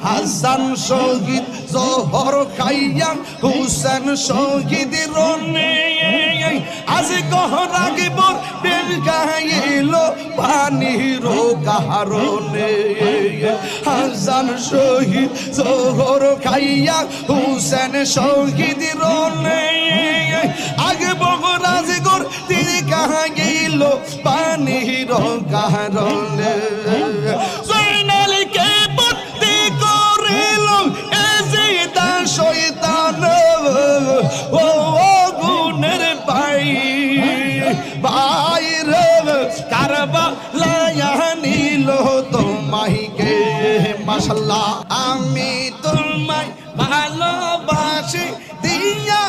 হাসান শহীদ জহর খাইয়া হুসেন শহীদ রনে আজ গহরাগিবর প্রেম গাইল পানির কারণে হাসান শহীদ জহর খাইয়া হুসেন শহীদ রনে আগে বহরাজগর তিনি গাইল পানির কারণে জয়নালকে বন্দি করিল এজিদা শয়তান ও গুণের ভাই ভাই রে কারবালায় নিল তোমাকে মাশাআল্লাহ আমি তোমায় ভালোবাসি দিয়া